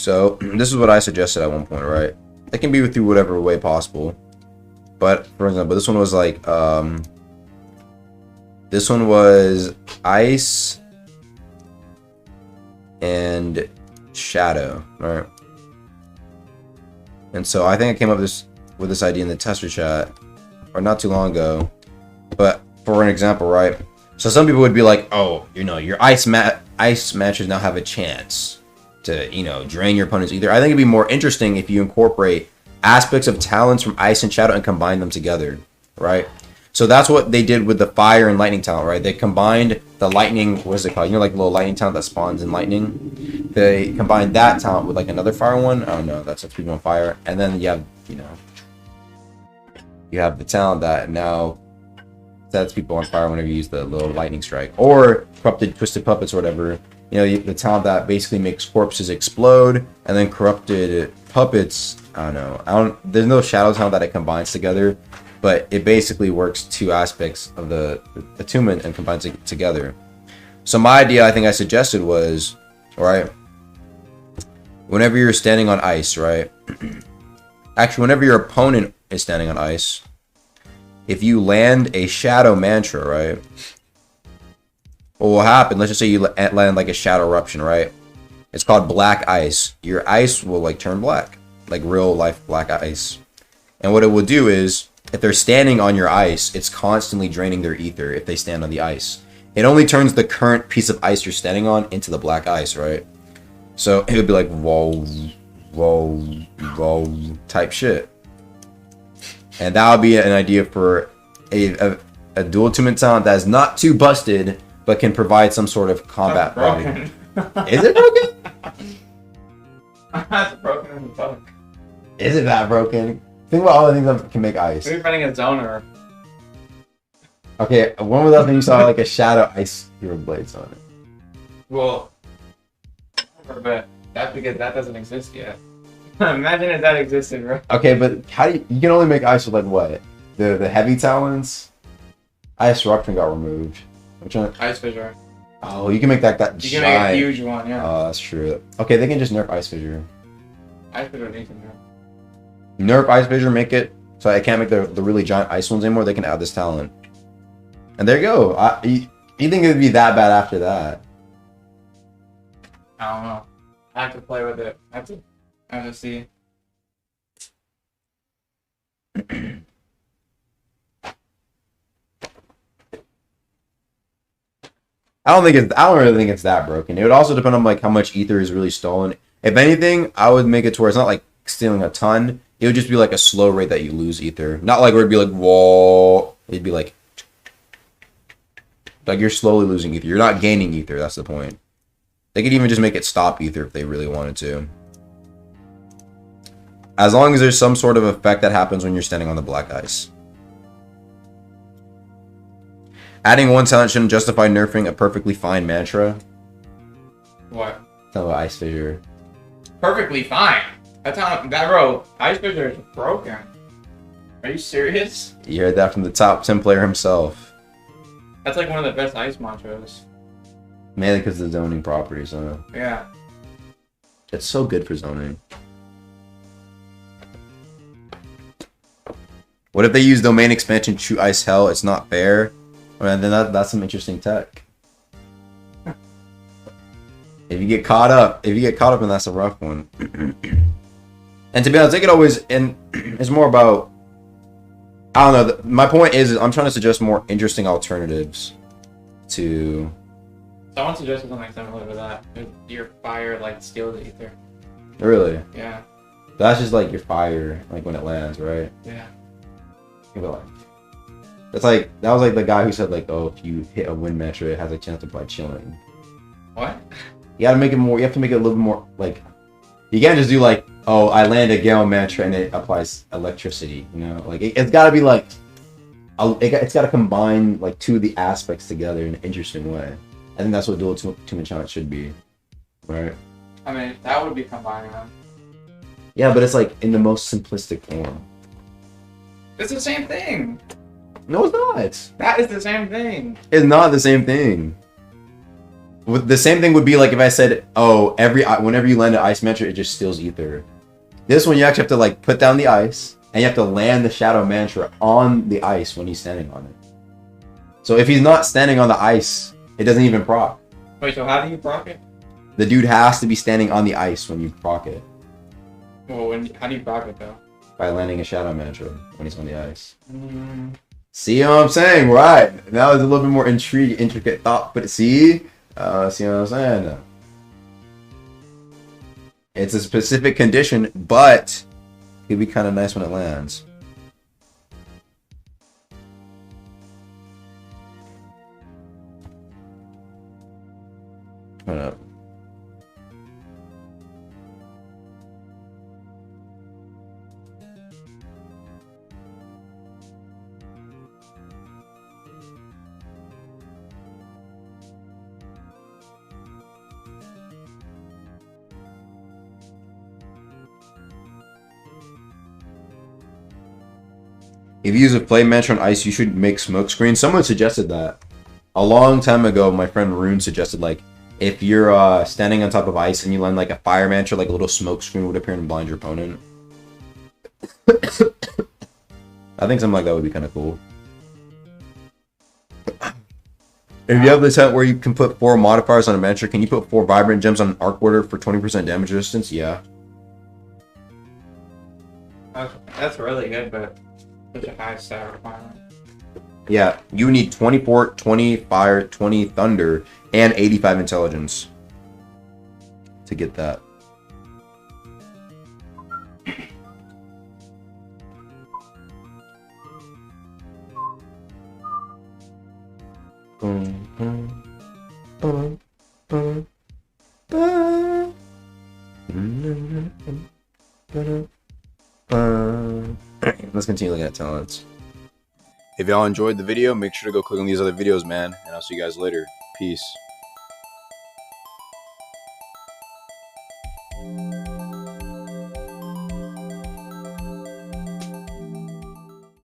So this is what I suggested at one point, right? It can be through whatever way possible. But for example, this one was like this one was ice and shadow, right? And so I think I came up with this idea in the tester chat, or not too long ago. But for an example, right? So some people would be like, oh, you know, your ice matches now have a chance to, you know, drain your opponent's ether. I think it'd be more interesting if you incorporate aspects of talents from ice and shadow and combine them together, right? So that's what they did with the fire and lightning talent, right? They combined the lightning, what is it called? You know, like the little lightning talent that spawns in lightning? They combined that talent with like another fire one. I don't know, that's a people on fire. And then you have, you know, you have the talent that now sets people on fire whenever you use the little lightning strike. Or corrupted twisted puppets or whatever. You know, the talent that basically makes corpses explode, and then corrupted puppets, I don't know. There's no shadow talent that it combines together, but it basically works two aspects of the attunement and combines it together. So my idea, I think I suggested was, right, whenever you're standing on ice, right? Actually, whenever your opponent is standing on ice, if you land a shadow mantra, right? What will happen? Let's just say you land like a shadow eruption, right? It's called black ice. Your ice will like turn black, like real life black ice. And what it will do is, if they're standing on your ice, it's constantly draining their ether if they stand on the ice. It only turns the current piece of ice you're standing on into the black ice, right? So it would be like whoa, whoa, whoa type shit. And that would be an idea for a dual attunement talent that is not too busted, but can provide some sort of combat value. Is it broken? That's broken in the book. Is it that broken? Think about all the things that can make ice. Maybe running a zoner. Okay, when was the last time you saw like a shadow ice hero blades on it? Well, but that's because that doesn't exist yet. Imagine if that existed, bro. Okay, but how do you can only make ice with like what? The heavy talons? Ice eruption got removed. Which one? Ice fissure. Oh, you can make that You giant. can make a huge one, yeah. Oh, that's true. Okay, they can just nerf ice fissure. Ice fissure needs to know. Nerf ice fissure, make it so I can't make the really giant ice ones anymore. They can add this talent, and there you go. You think it would be that bad after that? I don't know. I have to play with it. I have to see. I don't really think it's that broken. It would also depend on like how much ether is really stolen. If anything, I would make it to where it's not like stealing a ton. It would just be like a slow rate that you lose ether. Not like where it'd be like whoa. It'd be like you're slowly losing ether. You're not gaining ether. That's the point. They could even just make it stop ether if they really wanted to. As long as there's some sort of effect that happens when you're standing on the black ice. Adding one talent shouldn't justify nerfing a perfectly fine mantra. What? Talk about ice fissure. Perfectly fine. That's how that bro. Ice fissure is broken. Are you serious? You heard that from the top 10 player himself. That's like one of the best ice mantras. Mainly because of the zoning properties, huh? Yeah. It's so good for zoning. What if they use domain expansion to shoot ice hell? It's not fair. Well, then that's some interesting tech. If you get caught up, then that's a rough one. And to be honest, they could always, and it's more about, I don't know. My point is I'm trying to suggest more interesting alternatives to. Someone suggested something similar to that. Your fire like steals the ether. Really? Yeah. That's just like your fire, like when it lands, right? Yeah. That's like that was like the guy who said like, oh, if you hit a wind mantra, it has a chance of like chilling. What? You gotta make it more. You have to make it a little more like. You can't just do like, oh, I land a gale mantra and it applies electricity. You know, like it's gotta be like, it's gotta combine like two of the aspects together in an interesting way. I think that's what dual attunement challenge should be, right? I mean, that would be combining them. Yeah, but it's like in the most simplistic form. It's the same thing. No, it's not. That is the same thing. It's not the same thing. The same thing would be like if I said, oh, whenever you land an ice mantra, it just steals ether. This one, you actually have to like put down the ice, and you have to land the shadow mantra on the ice when he's standing on it. So if he's not standing on the ice, it doesn't even proc. Wait, so how do you proc it? The dude has to be standing on the ice when you proc it. Well, how do you proc it though? By landing a shadow mantra when he's on the ice. See what I'm saying? Right. That was a little bit more intricate thought, but see? See what I'm saying? It's a specific condition, but it'd be kind of nice when it lands. Hold up. If you use a flame mantra on ice, you should make smoke screens. Someone suggested that. A long time ago, my friend Rune suggested, like, if you're standing on top of ice and you land like a fire mantra, like a little smoke screen would appear and blind your opponent. I think something like that would be kind of cool. If you have this set where you can put 4 modifiers on a mantra, can you put 4 vibrant gems on an arc border for 20% damage resistance? Yeah. That's really good, but such a high stat requirement. Yeah, you need 24, 20 fire, 20 thunder, and 85 intelligence to get that. Let's continue looking at talents. If y'all enjoyed the video, make sure to go click on these other videos, man. And I'll see you guys later. Peace.